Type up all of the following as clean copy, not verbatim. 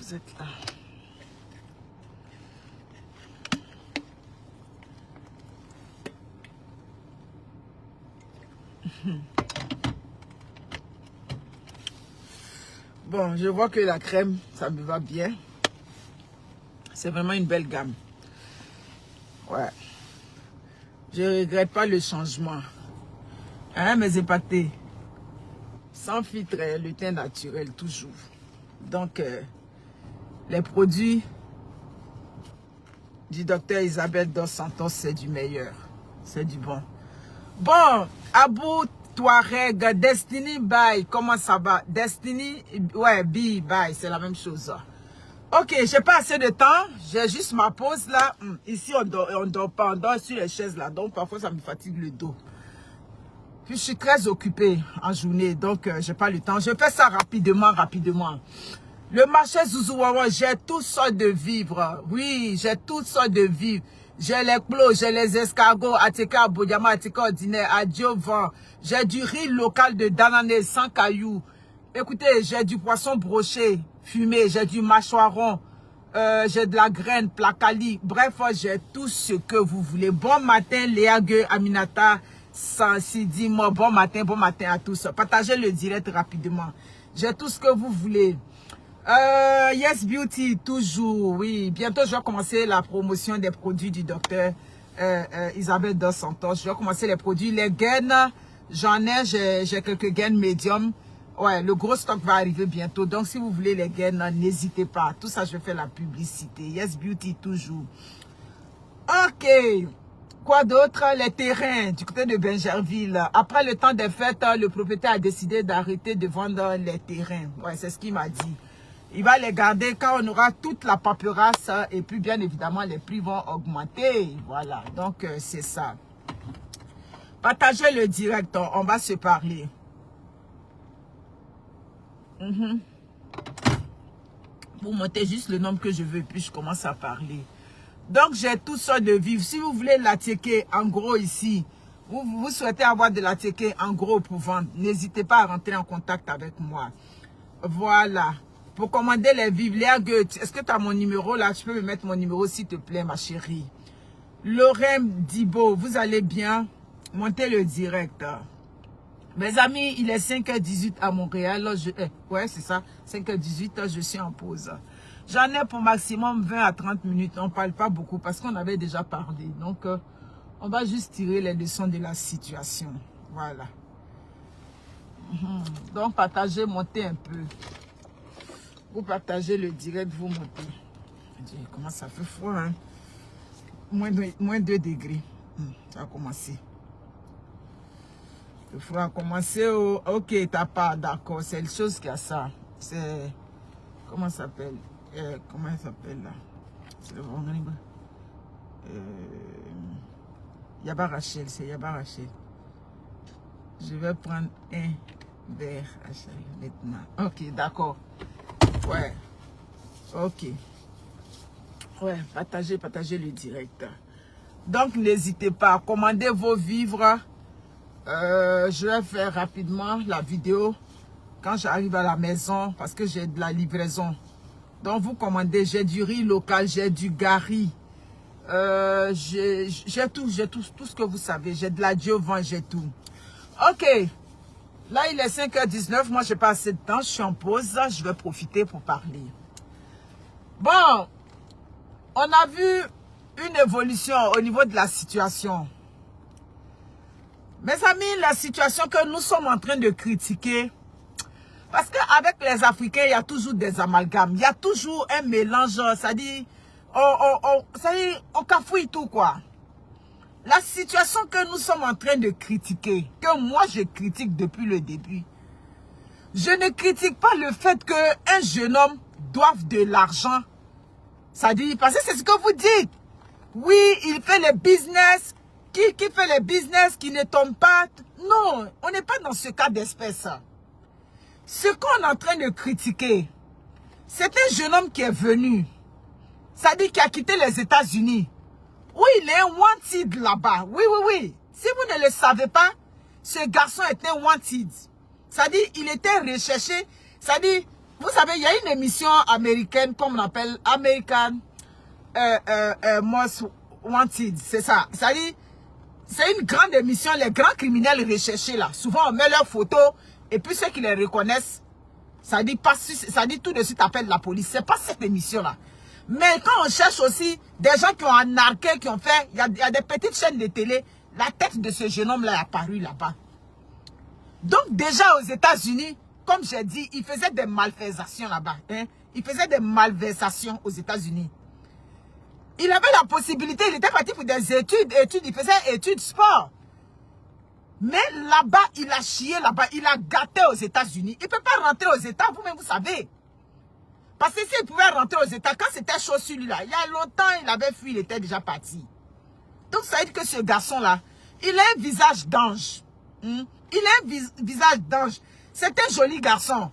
vous êtes là. Bon, je vois que la crème, ça me va bien. C'est vraiment une belle gamme. Ouais. Je ne regrette pas le changement. Hein, mes épatés? Sans filtre, le teint naturel, toujours. Donc, les produits du docteur Isabelle Dos Santos, c'est du meilleur. C'est du bon. Bon, Abou Touareg, Destiny Bye, comment ça va? Destiny, ouais, Bye, c'est la même chose. Ok, j'ai pas assez de temps, j'ai juste ma pause là. Ici, on dort pas, on dort sur les chaises là, donc parfois ça me fatigue le dos. Puis je suis très occupée en journée, donc j'ai pas le temps. Je fais ça rapidement. Le marché Zouzouawa, j'ai toutes sortes de vivres. Oui, j'ai toutes sortes de vivres. J'ai les clos, j'ai les escargots, atika, bodiama, atika ordinaire, adjovan. J'ai du riz local de Danané, sans cailloux. Écoutez, j'ai du poisson broché, fumé, j'ai du mâchoiron, j'ai de la graine, placali. Bref, j'ai tout ce que vous voulez. Bon matin, Léa Gueux, Aminata, Sidi, bon matin à tous. Partagez le direct rapidement. J'ai tout ce que vous voulez. Yes Beauty, toujours, oui. Bientôt, je vais commencer la promotion des produits du docteur Isabelle Dos Santos. Je vais commencer les produits. Les gaines, j'en ai, j'ai quelques gaines médium. Ouais, le gros stock va arriver bientôt. Donc, si vous voulez les gaines, n'hésitez pas. Tout ça, je fais la publicité. Yes Beauty, toujours. Ok. Quoi d'autre? Les terrains du côté de Benjerville. Après le temps des fêtes, le propriétaire a décidé d'arrêter de vendre les terrains. Ouais, c'est ce qu'il m'a dit. Il va les garder quand on aura toute la paperasse et puis bien évidemment les prix vont augmenter. Voilà, donc c'est ça. Partagez le direct, on va se parler. Vous montez juste le nombre que je veux puis je commence à parler. Donc j'ai tout ça de vivre. Si vous voulez la ticket en gros ici, vous souhaitez avoir de la ticket en gros pour vendre, n'hésitez pas à rentrer en contact avec moi. Voilà. Pour commander les vivres, Léa Goethe, est-ce que tu as mon numéro là? Tu peux me mettre mon numéro s'il te plaît, ma chérie. Lorem Dibo, vous allez bien? Montez le direct. Mes amis, il est 5h18 à Montréal. Ouais, c'est ça. 5h18, je suis en pause. J'en ai pour maximum 20 à 30 minutes. On ne parle pas beaucoup parce qu'on avait déjà parlé. Donc, on va juste tirer les leçons de la situation. Voilà. Donc, partagez, montez un peu. Vous partagez le direct, vous montez. Comment ça fait froid, hein? Moins 2 degrés. Ça a commencé. Le froid a commencé. Oh, ok, t'as pas, d'accord. C'est une chose qui a ça. C'est. Comment ça s'appelle? Comment ça s'appelle là? C'est le bon Yaba Rachel, c'est Yaba Rachel. Je vais prendre un verre Rachel maintenant. Ok, d'accord. Ouais. Ok. Ouais, partagez le direct. Donc, n'hésitez pas à commander vos vivres. Je vais faire rapidement la vidéo quand j'arrive à la maison parce que j'ai de la livraison. Donc, vous commandez. J'ai du riz local, j'ai du gari. J'ai tout ce que vous savez. J'ai de la Diovan, j'ai tout. Ok. Là, il est 5h19. Moi, j'ai pas assez de temps. Je suis en pause. Je vais profiter pour parler. Bon, on a vu une évolution au niveau de la situation. Mes amis, la situation que nous sommes en train de critiquer, parce qu'avec les Africains, il y a toujours des amalgames. Il y a toujours un mélange, c'est-à-dire, on cafouille tout, quoi. La situation que nous sommes en train de critiquer, que moi je critique depuis le début, je ne critique pas le fait qu'un jeune homme doive de l'argent. C'est-à-dire, parce que c'est ce que vous dites. Oui, il fait le business. Qui fait les business, qui ne tombe pas. Non, on n'est pas dans ce cas d'espèce. Ce qu'on est en train de critiquer, c'est un jeune homme qui est venu. C'est-à-dire qui a quitté les États-Unis. Oui, il est un wanted là-bas. Oui. Si vous ne le savez pas, ce garçon est un wanted. C'est-à-dire, il était recherché. C'est-à-dire, Vous savez, il y a une émission américaine, comme on appelle American Most Wanted. C'est ça. C'est-à-dire, c'est une grande émission, les grands criminels recherchés là. Souvent, on met leurs photos et puis ceux qui les reconnaissent, ça dit tout de suite appelle la police. C'est pas cette émission-là. Mais quand on cherche aussi des gens qui ont anarqué, qui ont fait, il y a des petites chaînes de télé, la tête de ce jeune homme-là est apparue là-bas. Donc déjà aux États-Unis, comme j'ai dit, il faisait des malversations là-bas. Hein? Il faisait des malversations aux États-Unis. Il avait la possibilité, il était parti pour des études, il faisait études sport. Mais là-bas, il a chié là-bas, il a gâté aux États-Unis. Il ne peut pas rentrer aux États, vous-même vous savez. Parce que s'il pouvait rentrer aux États, quand c'était chaud sur lui là, il y a longtemps, il avait fui, il était déjà parti. Donc ça veut dire que ce garçon-là, il a un visage d'ange. Il a un visage d'ange. C'est un joli garçon.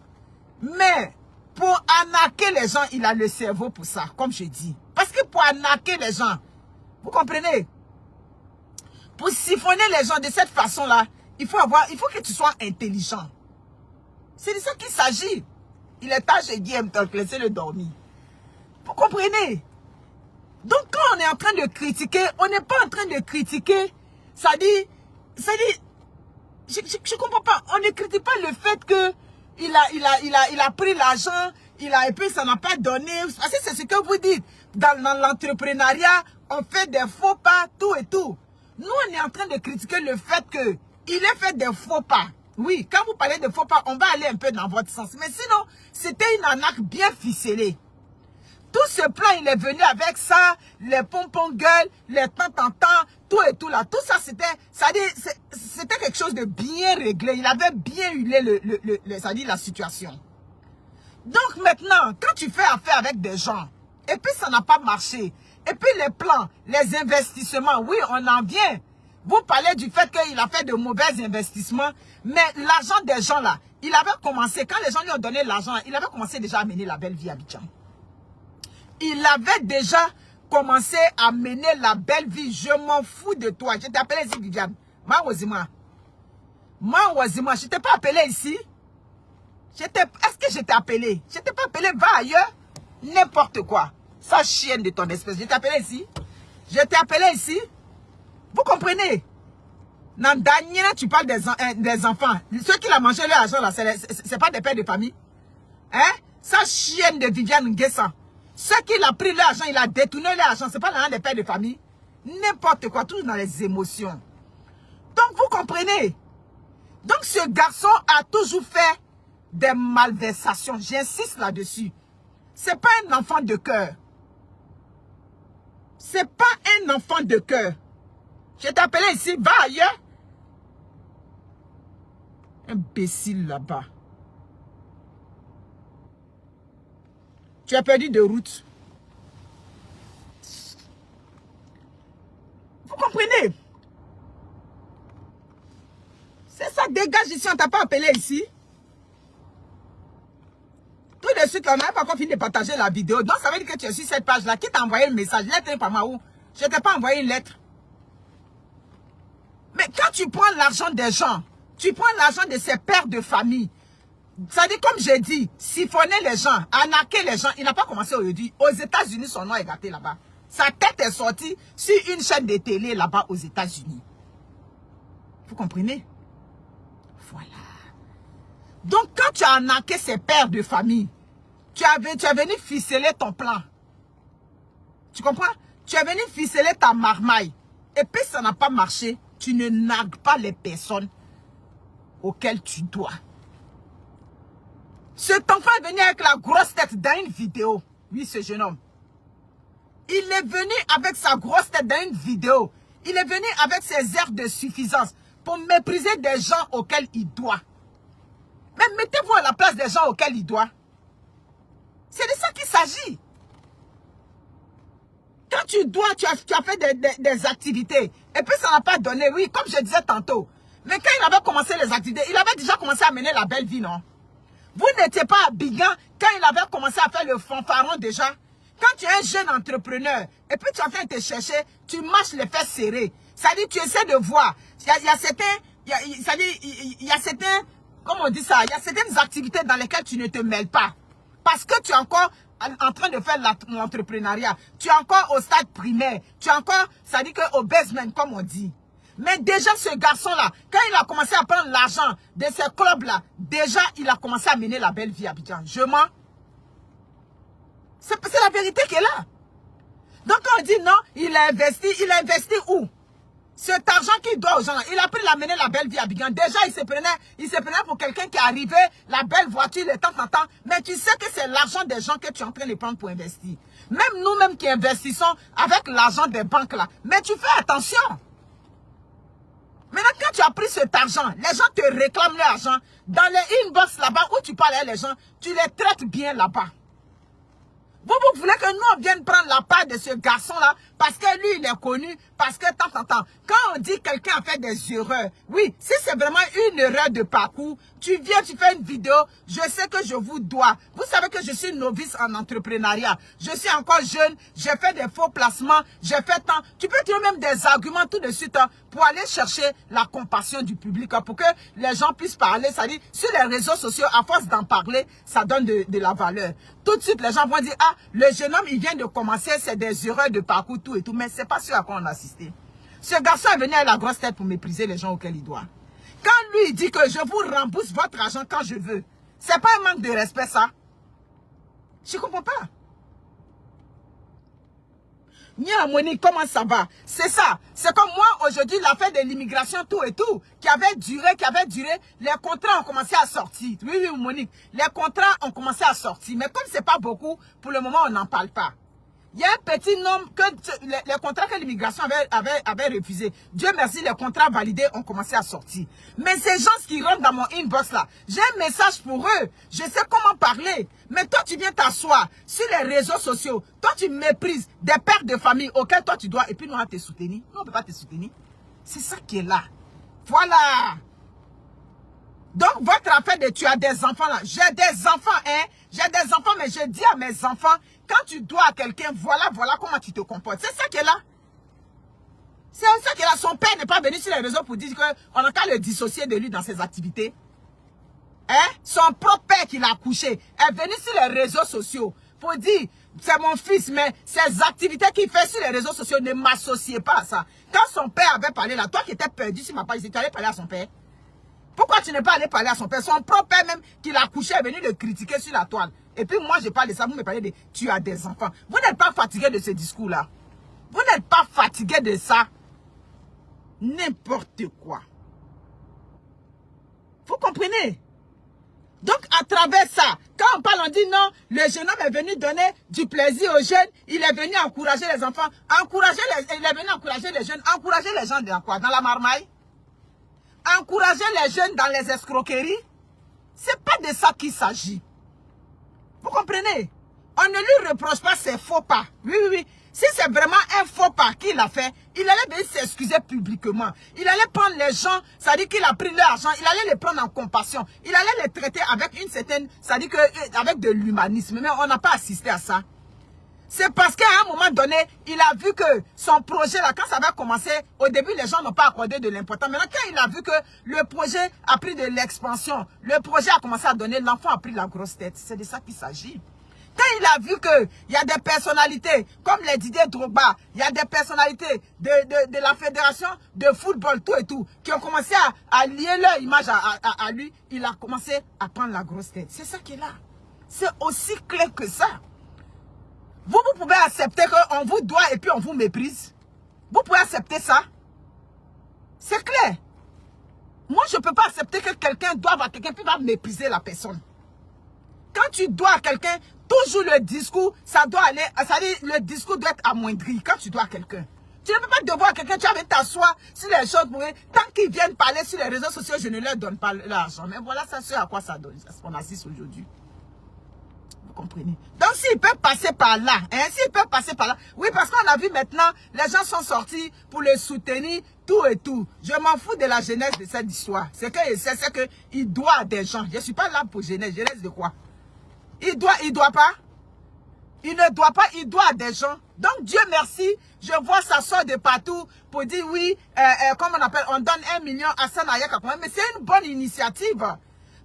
Mais pour arnaquer les gens, il a le cerveau pour ça, comme je dis. Parce que pour arnaquer les gens, vous comprenez? Pour siphonner les gens de cette façon-là, il faut que tu sois intelligent. C'est de ça qu'il s'agit. Il est tard, j'ai dit, laissez-le dormir. Vous comprenez? Donc quand on est en train de critiquer, on n'est pas en train de critiquer, ça dit, je comprends pas. On ne critique pas le fait que il a pris l'argent, et puis ça n'a pas donné. Parce que c'est ce que vous dites. Dans l'entrepreneuriat, on fait des faux pas, tout et tout. Nous, on est en train de critiquer le fait qu'il ait fait des faux pas. Oui, quand vous parlez de faux pas, on va aller un peu dans votre sens. Mais sinon, c'était une arnaque bien ficelée. Tout ce plan, il est venu avec ça, les pompons gueules, les tant, tout et tout là. Tout ça, c'était quelque chose de bien réglé. Il avait bien huilé la situation. Donc maintenant, quand tu fais affaire avec des gens, et puis ça n'a pas marché, et puis les plans, les investissements, oui, on en vient. Vous parlez du fait qu'il a fait de mauvais investissements, mais l'argent des gens là, il avait commencé, quand les gens lui ont donné l'argent, il avait commencé déjà à mener la belle vie à Abidjan. Il avait déjà commencé à mener la belle vie. Je m'en fous de toi. Je t'ai appelé ici, Viviane. Moi, je t'ai pas appelé ici. Est-ce que je t'ai appelé? Je t'ai pas appelé, va ailleurs. N'importe quoi. Ça chienne de ton espèce. Je t'ai appelé ici. Je t'ai appelé ici. Vous comprenez? Dans Daniela, tu parles des enfants. Ceux qui l'ont mangé leur argent là, c'est pas des pères de famille. Hein? Ça chienne de Viviane Nguessan. Ceux qui l'ont pris l'argent, il a détourné l'argent. Ce n'est pas l'argent des pères de famille. N'importe quoi, tout dans les émotions. Donc, vous comprenez? Donc, ce garçon a toujours fait des malversations. J'insiste là-dessus. Ce n'est pas un enfant de cœur. Ce n'est pas un enfant de cœur. Je t'ai appelé ici, va ailleurs. Imbécile là-bas. Tu as perdu de route. Vous comprenez? C'est ça, dégage ici, on t'a pas appelé ici. Tout de suite, on n'a pas encore fini de partager la vidéo. Donc ça veut dire que tu es sur cette page-là. Qui t'a envoyé le message? Lettre par moi où? Je ne t'ai pas envoyé une lettre. Mais quand tu prends l'argent des gens, tu prends l'argent de ces pères de famille. Ça dit, comme j'ai dit, siphonner les gens, arnaquer les gens, il n'a pas commencé aujourd'hui. Aux États-Unis, son nom est gâté là-bas. Sa tête est sortie sur une chaîne de télé là-bas aux États-Unis. Vous comprenez? Voilà. Donc, quand tu as arnaqué ces pères de famille, tu es venu ficeler ton plan. Tu comprends? Tu es venu ficeler ta marmaille. Et puis, ça n'a pas marché. Tu ne nargues pas les personnes auxquelles tu dois. Cet enfant est venu avec la grosse tête dans une vidéo. Oui, ce jeune homme. Il est venu avec sa grosse tête dans une vidéo. Il est venu avec ses airs de suffisance pour mépriser des gens auxquels il doit. Mais mettez-vous à la place des gens auxquels il doit. C'est de ça qu'il s'agit. Quand tu dois, tu as fait des activités. Et puis ça n'a pas donné, oui, comme je disais tantôt. Mais quand il avait commencé les activités, il avait déjà commencé à mener la belle vie, non? Vous n'étiez pas à Bigan quand il avait commencé à faire le fanfaron déjà. Quand tu es un jeune entrepreneur et puis tu es en train de te chercher, tu marches les fesses serrées. Ça dit, tu essaies de voir. Il y a certains, comment on dit ça, il y a certaines activités dans lesquelles tu ne te mêles pas. Parce que tu es encore en train de faire l'entrepreneuriat. Tu es encore au stade primaire. Tu es encore, ça dit que au basement, comme on dit. Mais déjà, ce garçon-là, quand il a commencé à prendre l'argent de ces clubs-là, déjà, il a commencé à mener la belle vie à Abidjan. Je mens. C'est la vérité qui est là. Donc, quand on dit non, il a investi où? Cet argent qu'il doit aux gens, il a pris l'amener la belle vie à Abidjan. Déjà, il se prenait pour quelqu'un qui arrivait, la belle voiture, de temps en temps. Mais tu sais que c'est l'argent des gens que tu es en train de prendre pour investir. Même nous-mêmes qui investissons avec l'argent des banques là. Mais tu fais attention. Maintenant, quand tu as pris cet argent, les gens te réclament l'argent. Dans les inbox là-bas où tu parles à les gens, tu les traites bien là-bas. Vous voulez que nous, on vienne prendre la part de ce garçon-là parce que lui, il est connu, parce que tant. Quand on dit quelqu'un a fait des erreurs, oui, si c'est vraiment une erreur de parcours, tu viens, tu fais une vidéo, je sais que je vous dois. Vous savez que je suis novice en entrepreneuriat. Je suis encore jeune, j'ai fait des faux placements, j'ai fait tant. Tu peux trouver même des arguments tout de suite pour aller chercher la compassion du public, pour que les gens puissent parler. C'est-à-dire, sur les réseaux sociaux, à force d'en parler, ça donne de la valeur. Tout de suite, les gens vont dire, ah, le jeune homme, il vient de commencer, c'est des erreurs de parcours, tout et tout. Mais c'est pas ce à quoi on a assisté. Ce garçon est venu à la grosse tête pour mépriser les gens auxquels il doit. Quand lui, il dit que je vous rembourse votre argent quand je veux, c'est pas un manque de respect, ça. Je comprends pas. Nia Monique, comment ça va? C'est ça. C'est comme moi, aujourd'hui, l'affaire de l'immigration, tout et tout, qui avait duré, les contrats ont commencé à sortir. Oui, Monique, les contrats ont commencé à sortir. Mais comme c'est pas beaucoup, pour le moment, on n'en parle pas. Il y a un petit nombre que les contrats que l'immigration avait refusé. Dieu merci, les contrats validés ont commencé à sortir. Mais ces gens qui rentrent dans mon inbox là, j'ai un message pour eux. Je sais comment parler. Mais toi, tu viens t'asseoir sur les réseaux sociaux. Toi, tu méprises des pères de famille auxquels toi tu dois. Et puis nous, on va te soutenir. Nous, on ne peut pas te soutenir. C'est ça qui est là. Voilà. Donc, votre affaire de tu as des enfants là. J'ai des enfants, hein. J'ai des enfants, mais je dis à mes enfants, quand tu dois à quelqu'un, voilà comment tu te comportes. C'est ça qui est là. C'est ça qui est là. Son père n'est pas venu sur les réseaux pour dire qu'on n'a qu'à le dissocier de lui dans ses activités. Hein? Son propre père qui l'a accouché est venu sur les réseaux sociaux pour dire, c'est mon fils, mais ses activités qu'il fait sur les réseaux sociaux, ne m'associez pas à ça. Quand son père avait parlé là, toi qui étais perdu sur ma page, tu allais parler à son père. Pourquoi tu n'es pas allé parler à son père? Son propre père même qui l'a couché est venu le critiquer sur la toile. Et puis moi je parle de ça, vous me parlez de tu as des enfants. Vous n'êtes pas fatigué de ce discours-là. Vous n'êtes pas fatigué de ça. N'importe quoi. Vous comprenez? Donc à travers ça, quand on parle, on dit non, le jeune homme est venu donner du plaisir aux jeunes, il est venu encourager les enfants, il est venu encourager les jeunes, encourager les gens dans quoi? Dans la marmaille? Encourager les jeunes dans les escroqueries, c'est pas de ça qu'il s'agit. Vous comprenez? On ne lui reproche pas ses faux pas. Oui. Si c'est vraiment un faux pas qu'il a fait, il allait bien s'excuser publiquement. Il allait prendre les gens, ça dit qu'il a pris leur argent, il allait les prendre en compassion. Il allait les traiter avec une certaine, ça dit que avec de l'humanisme. Mais on n'a pas assisté à ça. C'est parce qu'à un moment donné, il a vu que son projet, là, quand ça va commencer, au début, les gens n'ont pas accordé de l'importance. Maintenant, quand il a vu que le projet a pris de l'expansion, le projet a commencé à donner, l'enfant a pris la grosse tête. C'est de ça qu'il s'agit. Quand il a vu qu'il y a des personnalités, comme les Didier Drogba, il y a des personnalités de la fédération de football, tout et tout, qui ont commencé à lier leur image à lui, il a commencé à prendre la grosse tête. C'est ça qui est là. C'est aussi clair que ça. Vous pouvez accepter qu'on vous doit et puis on vous méprise. Vous pouvez accepter ça. C'est clair. Moi, je ne peux pas accepter que quelqu'un doive à quelqu'un puis va mépriser la personne. Quand tu dois à quelqu'un, toujours le discours, ça doit aller, c'est-à-dire le discours doit être amoindri quand tu dois à quelqu'un. Tu ne peux pas devoir à quelqu'un, tu vas t'asseoir sur les choses pour eux. Tant qu'ils viennent parler sur les réseaux sociaux, je ne leur donne pas l'argent. Mais voilà, ça c'est à quoi ça donne, c'est ce qu'on assiste aujourd'hui. Vous comprenez? Donc s'ils peuvent passer par là, s'ils peuvent passer par là, oui, parce qu'on a vu maintenant, les gens sont sortis pour le soutenir, tout et tout. Je m'en fous de la jeunesse de cette histoire. C'est que il doit à des gens. Je ne suis pas là pour jeunesse. Jeunesse de quoi? Il doit pas. Il ne doit pas, il doit à des gens. Donc Dieu merci, je vois ça sort de partout pour dire oui, comment on appelle, on donne 1 million à Sanaya Kakoué. Mais c'est une bonne initiative.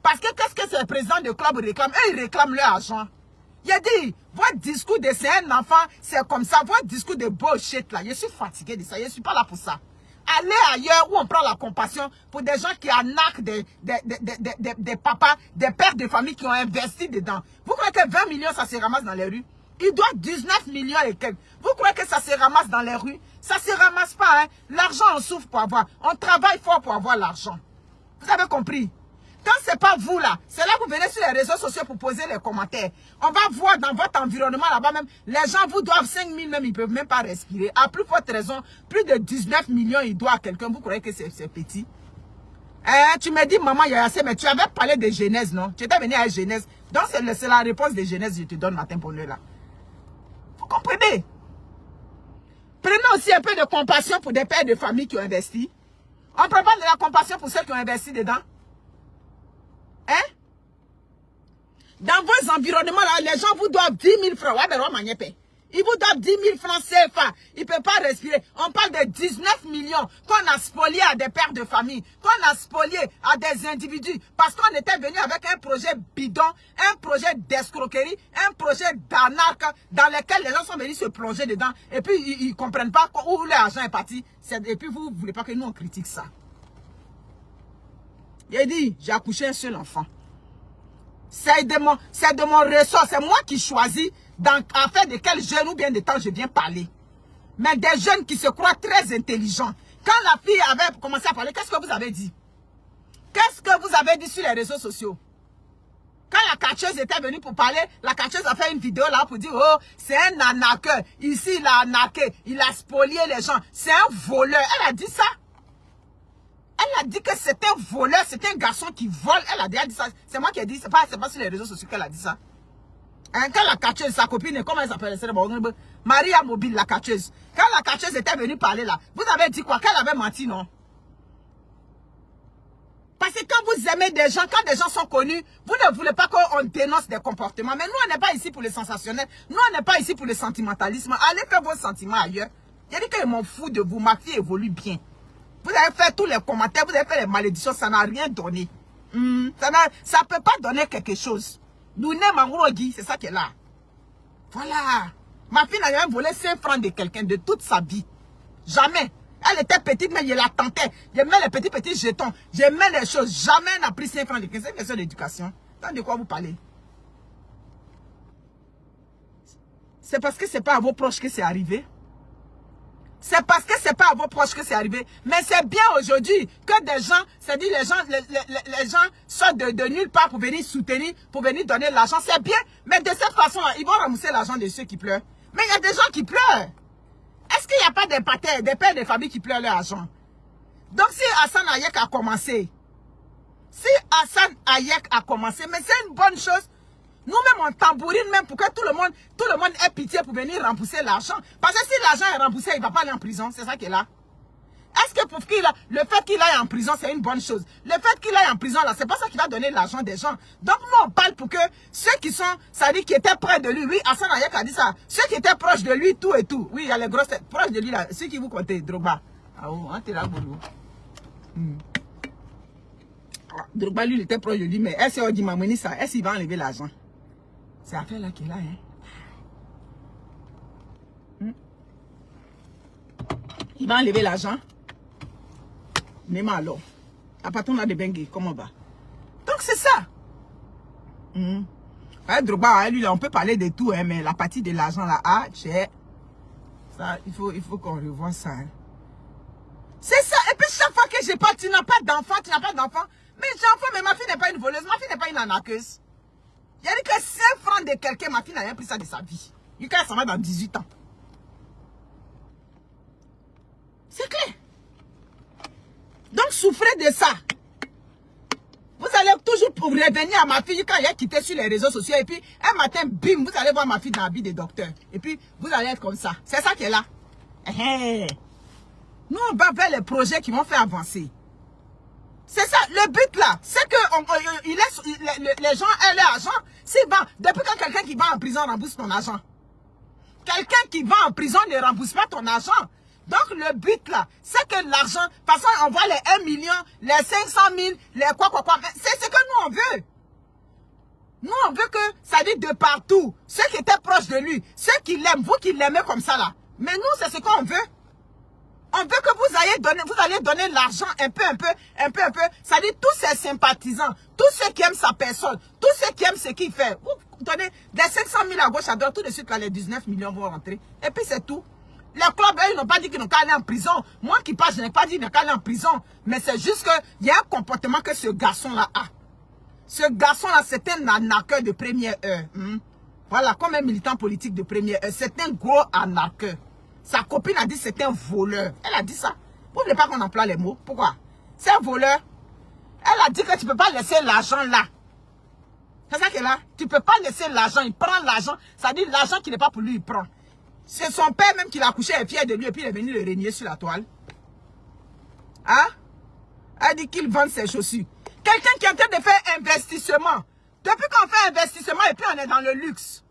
Parce que qu'est-ce que ces présidents de club réclament? Eux, ils réclament leur argent. Il a dit, votre discours de c'est un enfant, c'est comme ça. Votre discours de bullshit là, je suis fatigué de ça. Je ne suis pas là pour ça. Allez ailleurs où on prend la compassion pour des gens qui arnaquent des papas, des pères de famille qui ont investi dedans. Vous croyez que 20 millions, ça se ramasse dans les rues? Il doit 19 millions et quelques. Vous croyez que ça se ramasse dans les rues? Ça ne se ramasse pas. Hein? L'argent, on souffre pour avoir. On travaille fort pour avoir l'argent. Vous avez compris? Quand ce n'est pas vous là, c'est là que vous venez sur les réseaux sociaux pour poser les commentaires. On va voir dans votre environnement là-bas même, les gens vous doivent 5 000 même, ils ne peuvent même pas respirer. À plus forte raison, plus de 19 millions, ils doivent à quelqu'un. Vous croyez que c'est petit? Tu me dis, maman, il y a assez, mais tu avais parlé de Genèse, non? Tu étais venu à Genèse. Donc c'est la réponse de Genèse que je te donne matin pour l'heure là. Vous comprenez? Prenez aussi un peu de compassion pour des pères de famille qui ont investi. On ne prend pas de la compassion pour ceux qui ont investi dedans. Hein? Dans vos environnements, là, les gens vous doivent 10 000 francs. Ils vous donnent 10 000 francs CFA. Ils ne peuvent pas respirer. On parle de 19 millions qu'on a spoliés à des pères de famille, qu'on a spoliés à des individus parce qu'on était venu avec un projet bidon, un projet d'escroquerie, un projet d'arnaque dans lequel les gens sont venus se plonger dedans et puis ils ne comprennent pas où l'argent est parti. Et puis vous ne voulez pas que nous on critique ça. Il a dit, j'ai accouché un seul enfant. C'est de mon ressort, c'est moi qui choisis en fait de quel jeune ou bien de temps je viens parler. Mais des jeunes qui se croient très intelligents. Quand la fille avait commencé à parler, qu'est-ce que vous avez dit? Qu'est-ce que vous avez dit sur les réseaux sociaux? Quand la catcheuse était venue pour parler, la catcheuse a fait une vidéo là pour dire, oh, c'est un arnaqueur. Ici, il a arnaqué, il a spolié les gens. C'est un voleur. Elle a dit ça. Elle a dit que c'est un voleur, c'est un garçon qui vole. Elle a déjà dit ça. C'est moi qui ai dit, c'est pas sur les réseaux sociaux qu'elle a dit ça. Hein, quand la catcheuse, sa copine, comment elle s'appelle? Maria Mobile, la catcheuse. Quand la catcheuse était venue parler là, vous avez dit quoi? Qu'elle avait menti, non? Parce que quand vous aimez des gens, quand des gens sont connus, vous ne voulez pas qu'on dénonce des comportements. Mais nous, on n'est pas ici pour le sensationnel. Nous, on n'est pas ici pour le sentimentalisme. Allez faire vos sentiments ailleurs. Il dit que je m'en fous de vous. Ma fille évolue bien. Vous avez fait tous les commentaires, vous avez fait les malédictions, ça n'a rien donné. Ça ne peut pas donner quelque chose. C'est ça qui est là. Voilà. Ma fille n'a jamais volé 5 francs de quelqu'un de toute sa vie. Jamais. Elle était petite, mais je la tentais. Je mets les petits jetons. Je mets les choses. Jamais elle n'a pris 5 francs de quelqu'un. C'est une question d'éducation. Tant de quoi vous parlez? C'est parce que ce n'est pas à vos proches que c'est arrivé. C'est parce que ce n'est pas à vos proches que c'est arrivé. Mais c'est bien aujourd'hui que des gens, c'est-à-dire les gens sortent de nulle part pour venir soutenir, pour venir donner l'argent. C'est bien. Mais de cette façon-là, ils vont ramasser l'argent de ceux qui pleurent. Mais il y a des gens qui pleurent. Est-ce qu'il n'y a pas des pères de famille qui pleurent leur argent? Donc si Hassan Hayek a commencé, mais c'est une bonne chose. Nous-mêmes, on tambourine même pour que tout le monde ait pitié pour venir rembourser l'argent. Parce que si l'argent est remboursé, il ne va pas aller en prison. C'est ça qui est là. Est-ce que pour le fait qu'il aille en prison, c'est une bonne chose? Le fait qu'il aille en prison, là, c'est pas ça qui va donner l'argent des gens. Donc, nous, on parle pour que ceux qui sont, ça dit qui étaient près de lui, oui, Hassan Hayek a dit ça, ceux qui étaient proches de lui, tout et tout. Oui, il y a les grosses têtes proches de lui, là, ceux qui vous comptez, Drogba. Ah, oh, hein, t'es là, Boulou. Drogba, lui, il était proche de lui, mais est-ce qu'il dit, Mamoni, ça, est-ce qu'il va enlever l'argent? C'est affaire là qui est là, hein. Il va enlever l'argent. Nema alors. À partir de Bengue, comment on va? Donc c'est ça. Drogba, lui, là, on peut parler de tout, hein, mais la partie de l'argent là, ça, il faut qu'on revoie ça. Hein. C'est ça. Et puis chaque fois que je parle, tu n'as pas d'enfant, Mais j'ai enfant, mais ma fille n'est pas une voleuse, ma fille n'est pas une arnaqueuse. Il y a dit que 5 francs de quelqu'un, ma fille n'a rien pris ça de sa vie. Il s'en va dans 18 ans. C'est clair. Donc, souffrez de ça. Vous allez toujours pour revenir à ma fille quand elle a quitté sur les réseaux sociaux. Et puis, un matin, bim, vous allez voir ma fille dans l'habit de docteur. Et puis, vous allez être comme ça. C'est ça qui est là. Nous, on va vers les projets qui vont faire avancer. C'est ça, le but là, c'est que les gens aient leur argent. Depuis quand quelqu'un qui va en prison rembourse ton argent? Quelqu'un qui va en prison ne rembourse pas ton argent. Donc le but là, c'est que l'argent, de toute façon on voit les 1 million, les 500 000, les quoi. C'est ce que nous on veut. Nous on veut que Ça dit de partout. Ceux qui étaient proches de lui, ceux qui l'aiment, vous qui l'aimez comme ça là. Mais nous, c'est ce qu'on veut. On veut que vous allez donner l'argent un peu. Ça dit tous ses sympathisants, tous ceux qui aiment sa personne, tous ceux qui aiment ce qu'il fait. Vous donnez des 500 000 à gauche à droite, tout de suite là, les 19 millions vont rentrer. Et puis c'est tout. Les clubs, eux, ils n'ont pas dit qu'ils n'ont qu'à aller en prison. Moi qui parle, je n'ai pas dit qu'ils n'ont qu'à aller en prison. Mais c'est juste qu'il y a un comportement que ce garçon-là a. Ce garçon-là, c'est un arnaqueur de première heure. Voilà, comme un militant politique de première heure. C'est un gros arnaqueur. Sa copine a dit que c'est un voleur. Elle a dit ça. Vous ne voulez pas qu'on emploie les mots? Pourquoi? C'est un voleur. Elle a dit que tu ne peux pas laisser l'argent là. C'est ça qu'elle a. Tu ne peux pas laisser l'argent. Il prend l'argent. Ça dit l'argent qui n'est pas pour lui, il prend. C'est son père même qui l'a couché, est fier de lui et puis il est venu le régner sur la toile. Hein? Elle dit qu'il vend ses chaussures. Quelqu'un qui est en train de faire investissement. Depuis qu'on fait investissement et puis on est dans le luxe.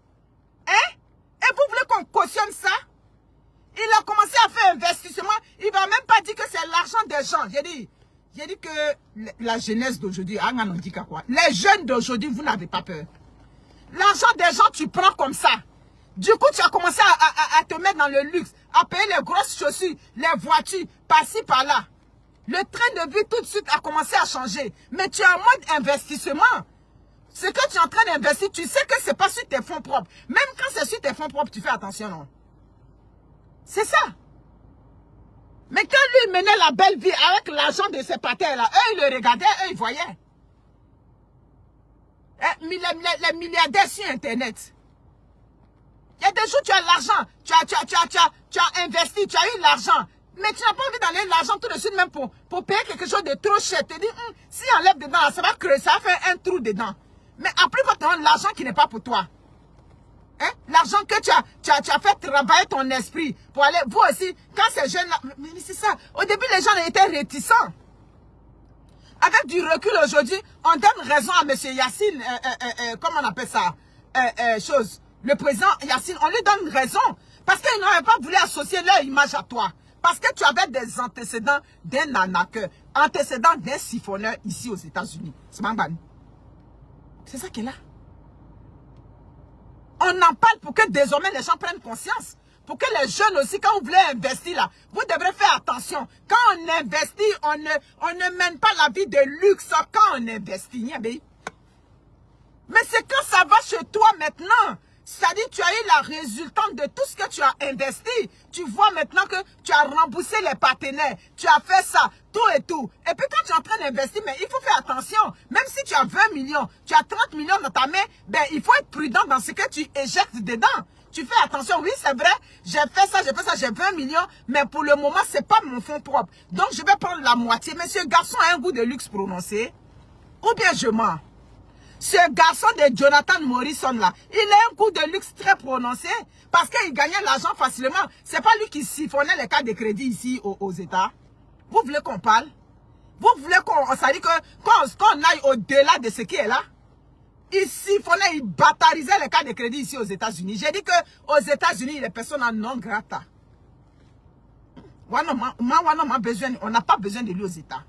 Hein? Et vous voulez qu'on cautionne ça? Il a commencé à faire investissement. Il ne va même pas dire que c'est l'argent des gens. J'ai dit que la jeunesse d'aujourd'hui, les jeunes d'aujourd'hui, vous n'avez pas peur. L'argent des gens, tu prends comme ça. Du coup, tu as commencé à te mettre dans le luxe, à payer les grosses chaussures, les voitures, par-ci, par-là. Le train de vie tout de suite a commencé à changer. Mais tu es en mode investissement. Ce que tu es en train d'investir, tu sais que ce n'est pas sur tes fonds propres. Même quand c'est sur tes fonds propres, tu fais attention, non? C'est ça. Mais quand lui menait la belle vie avec l'argent de ses patères, là, eux, ils le regardaient, eux, ils voyaient. Les milliardaires sur Internet. Il y a des jours, tu as l'argent, tu as investi, tu as eu l'argent. Mais tu n'as pas envie d'aller l'argent tout de suite même pour payer quelque chose de trop cher. Tu te dis, si on enlève dedans, ça va creuser, ça va faire un trou dedans. Mais après, quand tu as l'argent qui n'est pas pour toi. Hein? L'argent que tu as fait travailler ton esprit pour aller, vous aussi, quand ces jeunes-là, mais c'est ça. Au début, les gens étaient réticents. Avec du recul aujourd'hui, on donne raison à M. Yacine, comment on appelle ça, le président Yacine, on lui donne raison. Parce qu'ils n'avaient pas voulu associer leur image à toi. Parce que tu avais des antécédents d'un arnaqueur, antécédents d'un siphonneur ici aux États-Unis. C'est ça qui est là. On en parle pour que désormais les gens prennent conscience. Pour que les jeunes aussi, quand vous voulez investir là, vous devrez faire attention. Quand on investit, on ne mène pas la vie de luxe quand on investit. Mais c'est quand ça va chez toi maintenant. C'est-à-dire tu as eu la résultante de tout ce que tu as investi. Tu vois maintenant que tu as remboursé les partenaires. Tu as fait ça, tout et tout. Et puis quand tu es en train d'investir, mais il faut faire attention. Même si tu as 20 millions, tu as 30 millions dans ta main, ben, il faut être prudent dans ce que tu éjectes dedans. Tu fais attention, oui c'est vrai, j'ai fait ça, j'ai 20 millions, mais pour le moment, ce n'est pas mon fonds propre. Donc je vais prendre la moitié. Mais ce garçon a un goût de luxe prononcé. Ou bien je mens. Ce garçon de Jonathan Morrison là, il a un coup de luxe très prononcé parce qu'il gagnait l'argent facilement. C'est pas lui qui siphonnait les cartes de crédit ici aux États. Vous voulez qu'on parle? Vous voulez ça dit qu'on aille au-delà de ce qui est là? Il siphonnait, il batarisait les cartes de crédit ici aux États-Unis. J'ai dit qu'aux États-Unis, les personnes en non grata. On n'a pas besoin de lui aux États.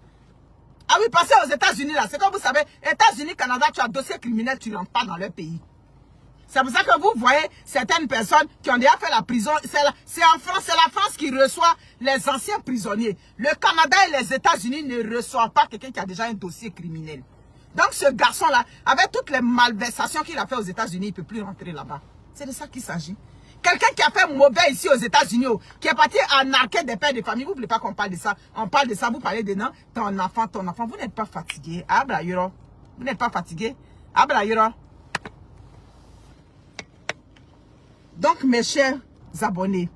Ah oui, passez aux États-Unis là, c'est comme vous savez, États-Unis, Canada, tu as dossier criminel, tu ne rentres pas dans leur pays. C'est pour ça que vous voyez certaines personnes qui ont déjà fait la prison. C'est en France, c'est la France qui reçoit les anciens prisonniers. Le Canada et les États-Unis ne reçoivent pas quelqu'un qui a déjà un dossier criminel. Donc ce garçon-là, avec toutes les malversations qu'il a fait aux États-Unis, il ne peut plus rentrer là-bas. C'est de ça qu'il s'agit. Quelqu'un qui a fait mauvais ici aux États-Unis, qui est parti arnaquer des pères de famille, vous ne voulez pas qu'on parle de ça. On parle de ça, vous parlez de non, ton enfant, vous n'êtes pas fatigué. Abra Yoro. Vous n'êtes pas fatigué. Abra Yoro. Donc mes chers abonnés,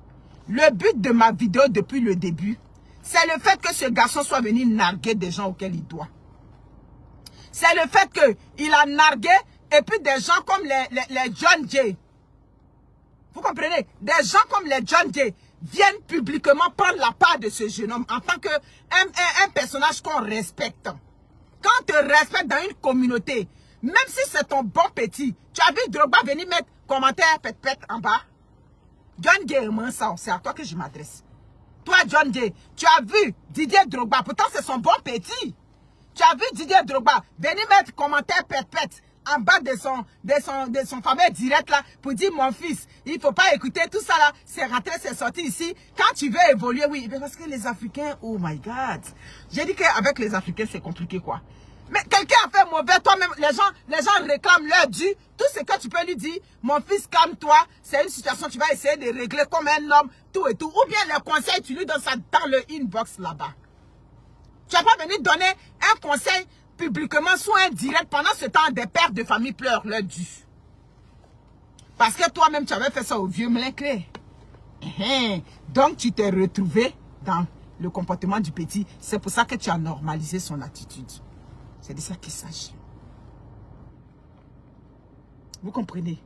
le but de ma vidéo depuis le début, c'est le fait que ce garçon soit venu narguer des gens auxquels il doit. C'est le fait qu'il a nargué et puis des gens comme les John Jay. Vous comprenez? Des gens comme les John Jay viennent publiquement prendre la part de ce jeune homme en tant qu'un personnage qu'on respecte. Quand on te respecte dans une communauté, même si c'est ton bon petit, tu as vu Drogba venir mettre commentaire pète en bas? John Jay, c'est à toi que je m'adresse. Toi, John Jay, tu as vu Didier Drogba, pourtant c'est son bon petit. Tu as vu Didier Drogba venir mettre commentaire pète en bas de son fameux direct là pour dire mon fils, il ne faut pas écouter tout ça là, c'est rentré, c'est sorti ici. Quand tu veux évoluer, oui, parce que les Africains, oh my God. J'ai dit qu'avec les Africains, c'est compliqué quoi. Mais quelqu'un a fait mauvais, toi-même, les gens réclament leur dû. Tout ce que tu peux lui dire, mon fils, calme-toi, c'est une situation, tu vas essayer de régler comme un homme, tout et tout. Ou bien les conseils, tu lui donnes ça dans le inbox là-bas. Tu n'as pas venu donner un conseil publiquement sous un direct. Pendant ce temps, des pères de famille pleurent leur dû. Parce que toi-même, tu avais fait ça au vieux Mlinké. Donc, tu t'es retrouvé dans le comportement du petit. C'est pour ça que tu as normalisé son attitude. C'est de ça qu'il s'agit. Vous comprenez?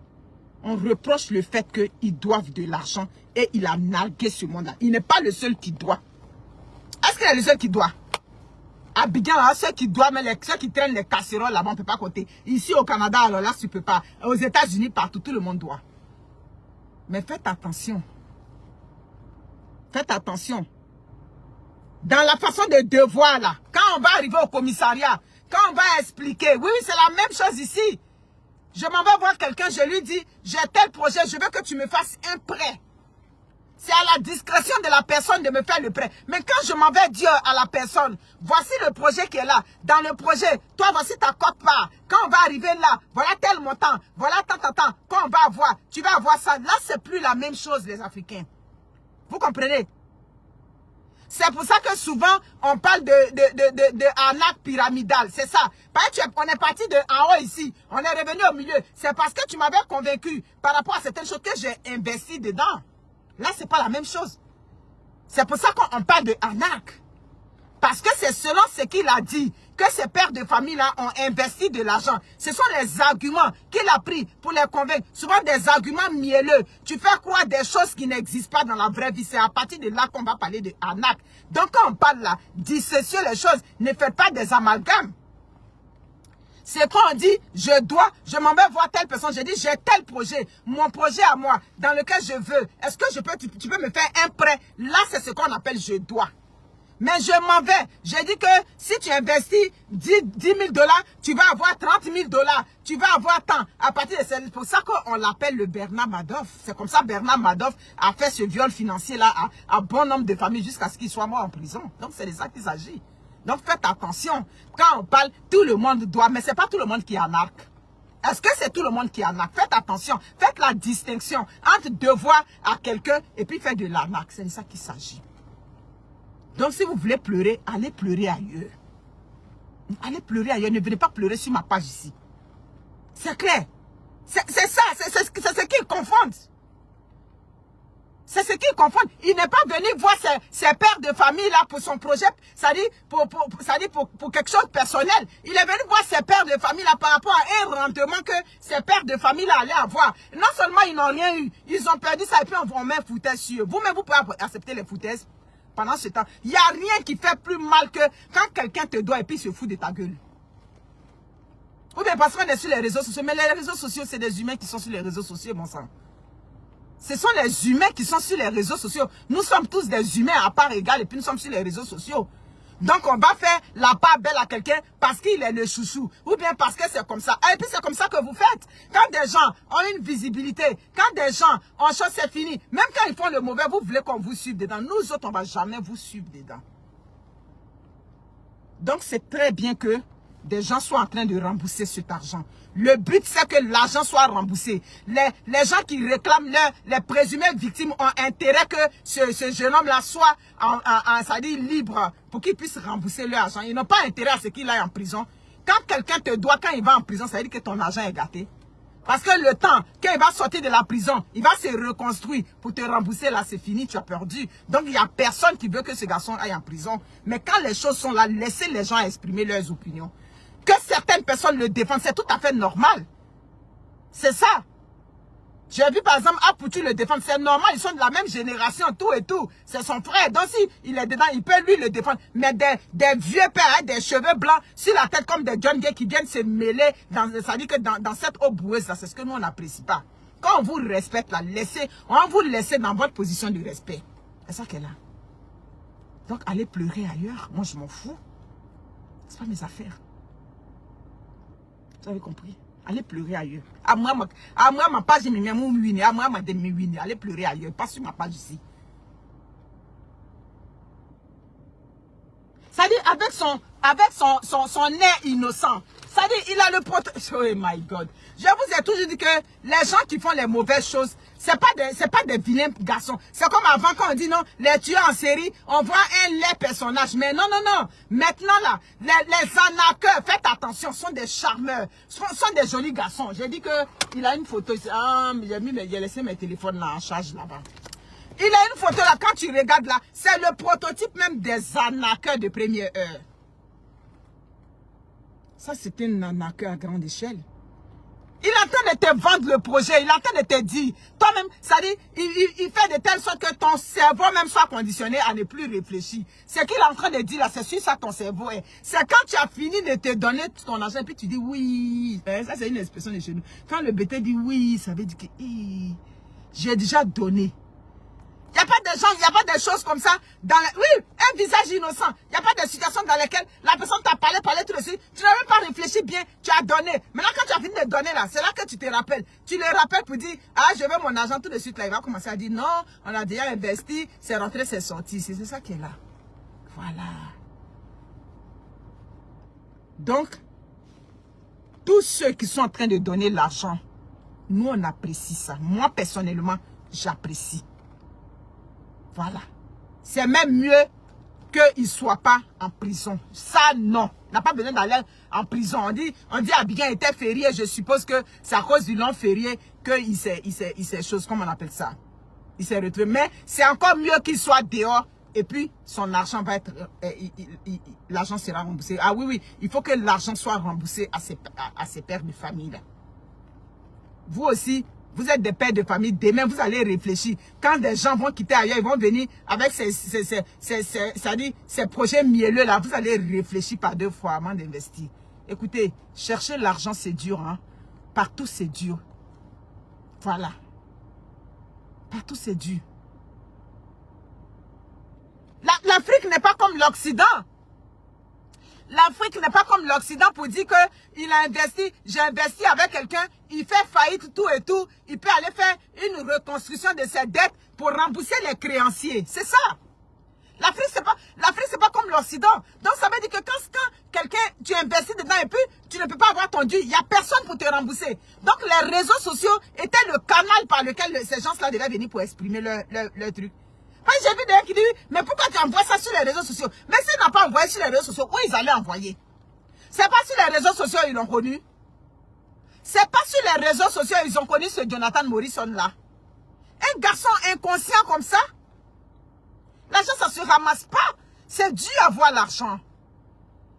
On reproche le fait qu'ils doivent de l'argent et il a nargué ce monde-là. Il n'est pas le seul qui doit. Est-ce qu'il est le seul qui doit? Abidjan, là, ceux qui doivent, mais ceux qui traînent les casseroles là-bas, on ne peut pas compter. Ici au Canada, alors là, tu ne peux pas. Aux États-Unis, partout, tout le monde doit. Mais faites attention. Faites attention. Dans la façon de devoir là, quand on va arriver au commissariat, quand on va expliquer, oui, c'est la même chose ici. Je m'en vais voir quelqu'un, je lui dis, j'ai tel projet, je veux que tu me fasses un prêt. C'est à la discrétion de la personne de me faire le prêt. Mais quand je m'en vais dire à la personne, voici le projet qui est là. Dans le projet, toi, voici ta cote-part. Quand on va arriver là, voilà tel montant, voilà tant. Quand on va avoir, tu vas avoir ça. Là, c'est plus la même chose, les Africains. Vous comprenez? C'est pour ça que souvent, on parle de arnaque pyramidale. C'est ça. On est parti de en haut ici. On est revenu au milieu. C'est parce que tu m'avais convaincu par rapport à certaines choses que j'ai investi dedans. Là, ce n'est pas la même chose. C'est pour ça qu'on parle de arnaque. Parce que c'est selon ce qu'il a dit que ces pères de famille-là ont investi de l'argent. Ce sont les arguments qu'il a pris pour les convaincre. Souvent des arguments mielleux. Tu fais croire des choses qui n'existent pas dans la vraie vie. C'est à partir de là qu'on va parler de arnaque. Donc quand on parle là, dissocier les choses, ne faites pas des amalgames. C'est quand on dit, je m'en vais voir telle personne, je dis, j'ai tel projet, mon projet à moi, dans lequel je veux. Est-ce que tu peux me faire un prêt? Là, c'est ce qu'on appelle je dois. Mais je m'en vais. J'ai dit que si tu investis 10 000 $, tu vas avoir 30 000 $. Tu vas avoir tant. À partir de c'est pour ça qu'on l'appelle le Bernard Madoff. C'est comme ça Bernard Madoff a fait ce viol financier-là à bon nombre de familles jusqu'à ce qu'il soit mort en prison. Donc c'est de ça qu'il s'agit. Donc faites attention. Quand on parle, tout le monde doit, mais ce n'est pas tout le monde qui arnaque. Est-ce que c'est tout le monde qui arnaque? Faites attention. Faites la distinction entre devoir à quelqu'un et puis faire de l'arnaque. C'est de ça qu'il s'agit. Donc, si vous voulez pleurer, allez pleurer ailleurs. Allez pleurer ailleurs. Ne venez pas pleurer sur ma page ici. C'est clair. C'est ça. C'est ce qu'ils confondent. C'est ce qu'ils confondent. Il n'est pas venu voir ses pères de famille là pour son projet. Ça dit pour quelque chose de personnel. Il est venu voir ses pères de famille là par rapport à un rendement que ses pères de famille là allaient avoir. Non seulement ils n'ont rien eu. Ils ont perdu ça et puis on met foutaise sur eux. Vous-même, vous pouvez accepter les foutaises. Pendant ce temps, il n'y a rien qui fait plus mal que quand quelqu'un te doit et puis se fout de ta gueule. Ou bien parce qu'on est sur les réseaux sociaux. Mais les réseaux sociaux, c'est des humains qui sont sur les réseaux sociaux, mon sang. Ce sont les humains qui sont sur les réseaux sociaux. Nous sommes tous des humains à part égale et puis nous sommes sur les réseaux sociaux. Donc on va faire la part belle à quelqu'un parce qu'il est le chouchou. Ou bien parce que c'est comme ça. Et puis c'est comme ça que vous faites. Quand des gens ont une visibilité, quand des gens ont chose, c'est fini. Même quand ils font le mauvais, vous voulez qu'on vous suive dedans. Nous autres, on ne va jamais vous suivre dedans. Donc c'est très bien que des gens soient en train de rembourser cet argent. Le but, c'est que l'argent soit remboursé. Les gens qui réclament les présumées victimes ont intérêt que ce jeune homme-là soit c'est-à-dire libre pour qu'il puisse rembourser leur argent. Ils n'ont pas intérêt à ce qu'il aille en prison. Quand quelqu'un te doit, quand il va en prison, ça veut dire que ton argent est gâté. Parce que le temps, quand il va sortir de la prison, il va se reconstruire pour te rembourser. Là, c'est fini, tu as perdu. Donc, il n'y a personne qui veut que ce garçon aille en prison. Mais quand les choses sont là, laissez les gens exprimer leurs opinions. Que certaines personnes le défendent, c'est tout à fait normal. C'est ça. J'ai vu par exemple Apoutu le défendre, c'est normal, ils sont de la même génération, tout et tout. C'est son frère, donc si il est dedans, il peut lui le défendre. Mais des vieux pères avec des cheveux blancs sur la tête comme des John Gay qui viennent se mêler, ça dit que dans cette eau boueuse, c'est ce que nous on n'apprécie pas. Quand on vous respecte, là, on va vous laisser dans votre position de respect. C'est ça qu'elle a. Donc allez pleurer ailleurs, moi je m'en fous. C'est pas mes affaires. Vous avez compris? Allez pleurer ailleurs. À moi, ma page, je me mets mon wini. À moi, ma demi wini. Allez pleurer ailleurs. Pas sur ma page ici. C'est-à-dire, avec son air innocent. C'est-à-dire, il a le oh my God. Je vous ai toujours dit que les gens qui font les mauvaises choses, c'est pas des vilains garçons. C'est comme avant quand on dit non, les tueurs en série, on voit un laid personnage. Mais non, non, non. Maintenant là, les arnaqueurs, faites attention, sont des charmeurs, sont des jolis garçons. J'ai dit que il a une photo. Ah, j'ai laissé mes téléphones là en charge là-bas. Il a une photo là, quand tu regardes là, c'est le prototype même des arnaqueurs de première heure. Ça, c'est un arnaqueur à grande échelle. Il est en train de te vendre le projet, il est en train de te dire, toi-même, ça dit, il fait de telle sorte que ton cerveau même soit conditionné à ne plus réfléchir. Ce qu'il est en train de dire là, c'est sur ça ton cerveau est. C'est quand tu as fini de te donner ton argent, puis tu dis oui. Ça, c'est une expression de chez nous. Quand le bêta dit oui, ça veut dire que j'ai déjà donné. Il n'y a pas de gens, il n'y a pas de choses comme ça. Oui, un visage innocent. Il n'y a pas de situation dans laquelle la personne t'a parlé tout de suite. Tu n'as même pas réfléchi bien, tu as donné. Maintenant, quand tu as fini de donner là, c'est là que tu te rappelles. Tu le rappelles pour dire, ah, je veux mon argent tout de suite là. Il va commencer à dire, non, on a déjà investi, c'est rentré, c'est sorti. C'est ça qui est là. Voilà. Donc, tous ceux qui sont en train de donner l'argent, nous, on apprécie ça. Moi, personnellement, j'apprécie. Voilà. C'est même mieux qu'il ne soit pas en prison. Ça, non. On n'a pas besoin d'aller en prison. On dit Abidjan était férié. Je suppose que c'est à cause du long férié qu'il s'est chose, comment on appelle ça. Il s'est retrouvé. Mais c'est encore mieux qu'il soit dehors. Et puis, son argent va être... l'argent sera remboursé. Ah oui, oui. Il faut que l'argent soit remboursé à ses pères de famille. Là. Vous aussi... Vous êtes des pères de famille, demain vous allez réfléchir. Quand des gens vont quitter ailleurs, ils vont venir avec ces projets mielleux là, vous allez réfléchir par deux fois avant d'investir. Écoutez, chercher l'argent c'est dur, hein. Partout c'est dur. Voilà. Partout c'est dur. L'Afrique n'est pas comme l'Occident. L'Afrique n'est pas comme l'Occident pour dire qu'il a investi, j'ai investi avec quelqu'un, il fait faillite tout et tout, il peut aller faire une reconstruction de ses dettes pour rembourser les créanciers. C'est ça. L'Afrique, c'est pas comme l'Occident. Donc, ça veut dire que quand quelqu'un, tu investis dedans et puis tu ne peux pas avoir ton dû, il n'y a personne pour te rembourser. Donc, les réseaux sociaux étaient le canal par lequel ces gens-là devaient venir pour exprimer leur truc. J'ai vu des gens qui disent, mais pourquoi tu envoies ça sur les réseaux sociaux? Mais s'ils n'ont pas envoyé sur les réseaux sociaux, où ils allaient envoyer? C'est pas sur les réseaux sociaux ils l'ont connu. C'est pas sur les réseaux sociaux ils ont connu ce Jonathan Morrison là. Un garçon inconscient comme ça, l'argent ça se ramasse pas. C'est dur d'avoir l'argent.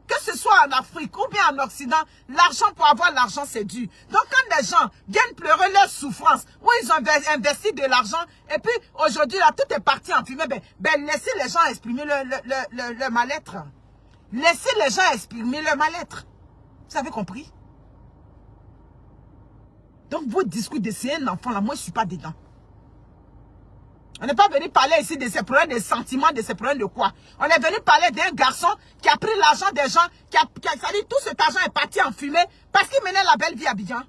Que ce soit en Afrique ou bien en Occident, l'argent pour avoir l'argent c'est dur. Donc quand des gens viennent pleurer leur souffrance, où ils ont investi de l'argent, et puis aujourd'hui là tout est parti en fumée, laissez les gens exprimer leur mal-être. Laissez les gens exprimer leur mal-être. Vous avez compris? Donc votre discours de c'est un enfant là, moi je ne suis pas dedans. On n'est pas venu parler ici de ses problèmes de sentiments, de ses problèmes de quoi. On est venu parler d'un garçon qui a pris l'argent des gens, ça dit tout cet argent est parti en fumée parce qu'il menait la belle vie à Abidjan.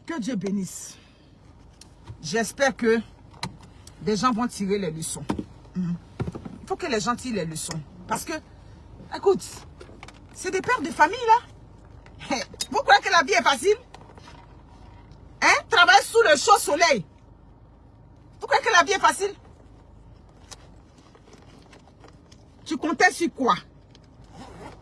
Que Dieu bénisse. J'espère que des gens vont tirer les leçons. Il faut que les gens tirent les leçons. Parce que, écoute, c'est des pères de famille là. Vous croyez que la vie est facile? Hein? Travaille sous le chaud soleil. Vous croyez que la vie est facile? Tu comptais sur quoi?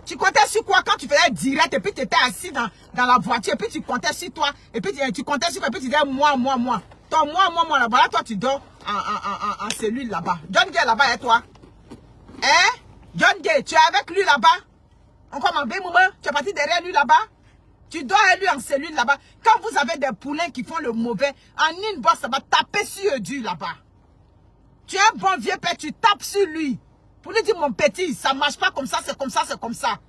Tu comptais sur quoi quand tu faisais direct et puis tu étais assis dans la voiture et puis tu comptais sur toi et puis tu comptais sur quoi et puis tu disais moi. Ton moi là, voilà toi tu dors en cellule là-bas. John Gay là-bas et toi? Hein? John Gay, tu es avec lui là-bas? Encore mon bébé, tu es parti derrière lui là-bas? Tu dois aller lui en cellule là-bas. Quand vous avez des poulains qui font le mauvais, en une bosse, ça va taper sur eux dur là-bas. Tu es un bon vieux père, tu tapes sur lui. Pour lui dire, mon petit, ça ne marche pas comme ça, c'est comme ça, c'est comme ça.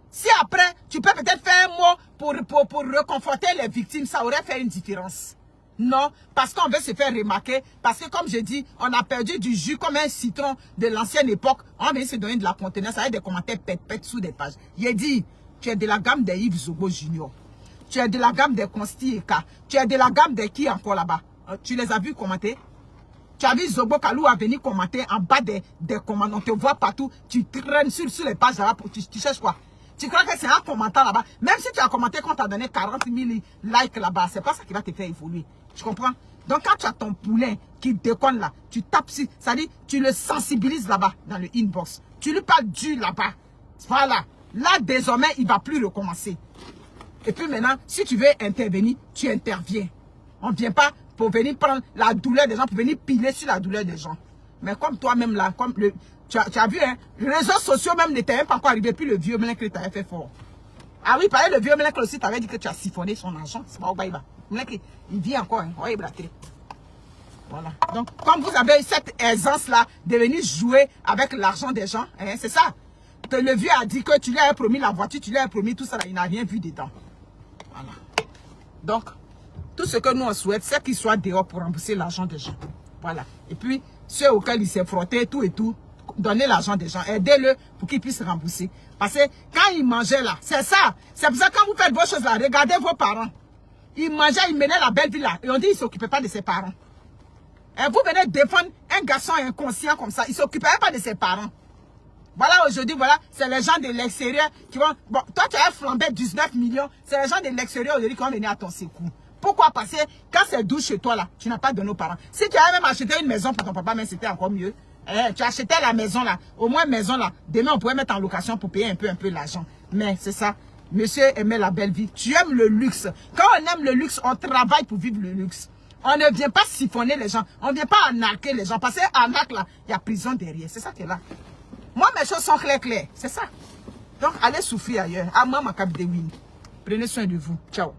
Si après, tu peux peut-être faire un mot pour réconforter les victimes, ça aurait fait une différence. Non, parce qu'on veut se faire remarquer. Parce que comme je dis, on a perdu du jus comme un citron de l'ancienne époque. On vient se donner de la contenance avec des commentaires pète sous des pages. Il dit... Tu es de la gamme des Yves Zogo Junior. Tu es de la gamme des Consti Eka. Tu es de la gamme des qui encore là-bas. Tu les as vus commenter? Tu as vu Zobo Kalou à venir commenter en bas des commentaires. On te voit partout. Tu traînes sur les pages là-bas. Tu cherches quoi? Tu crois que c'est un commentaire là-bas? Même si tu as commenté quand tu as donné 40 000 likes là-bas, c'est pas ça qui va te faire évoluer. Tu comprends? Donc quand tu as ton poulain qui déconne là, tu tapes sur, ça dit, tu le sensibilises là-bas dans le inbox. Tu lui parles dur là-bas. Voilà. Là, désormais, il ne va plus recommencer. Et puis maintenant, si tu veux intervenir, tu interviens. On ne vient pas pour venir prendre la douleur des gens, pour venir piler sur la douleur des gens. Mais comme toi-même là, comme tu as vu, hein, les réseaux sociaux même n'étaient même pas encore arrivés, puis le vieux Mélèque que tu avais fait fort. Ah oui, pareil, le vieux Mélèque aussi, tu avais dit que tu as siphonné son argent. C'est pas où il va. Mélèque, il vit encore, hein. Ouais, voilà. Donc, comme vous avez cette aisance-là de venir jouer avec l'argent des gens, hein, c'est ça. Le vieux a dit que tu lui as promis la voiture, tu lui as promis tout ça, là, il n'a rien vu dedans. Voilà. Donc, tout ce que nous on souhaite, c'est qu'il soit dehors pour rembourser l'argent des gens. Voilà. Et puis, ceux auxquels il s'est frotté, tout et tout, donnez l'argent des gens, aidez-le pour qu'ils puissent rembourser. Parce que quand il mangeait là, c'est ça. C'est pour ça que quand vous faites vos choses là, regardez vos parents. Il mangeait, il menait la belle vie là. Et on dit qu'il ne s'occupait pas de ses parents. Et vous venez défendre un garçon inconscient comme ça. Il ne s'occupait pas de ses parents. Voilà, aujourd'hui, voilà, c'est les gens de l'extérieur qui vont... Bon, toi, tu as flambé 19 millions. C'est les gens de l'extérieur aujourd'hui qui vont venir à ton secours. Pourquoi? Parce que quand c'est doux chez toi, là, tu n'as pas donné aux parents. Si tu avais même acheté une maison pour ton papa, mais c'était encore mieux. Tu achetais la maison, là. Au moins, maison, là. Demain, on pourrait mettre en location pour payer un peu l'argent. Mais c'est ça. Monsieur aimait la belle vie. Tu aimes le luxe. Quand on aime le luxe, on travaille pour vivre le luxe. On ne vient pas siphonner les gens. On ne vient pas arnaquer les gens. Parce que arnaque, là, il y a prison derrière. C'est ça qui est là. Moi, mes choses sont claires. C'est ça. Donc, allez souffrir ailleurs. À moi, ma cap de win. Prenez soin de vous. Ciao.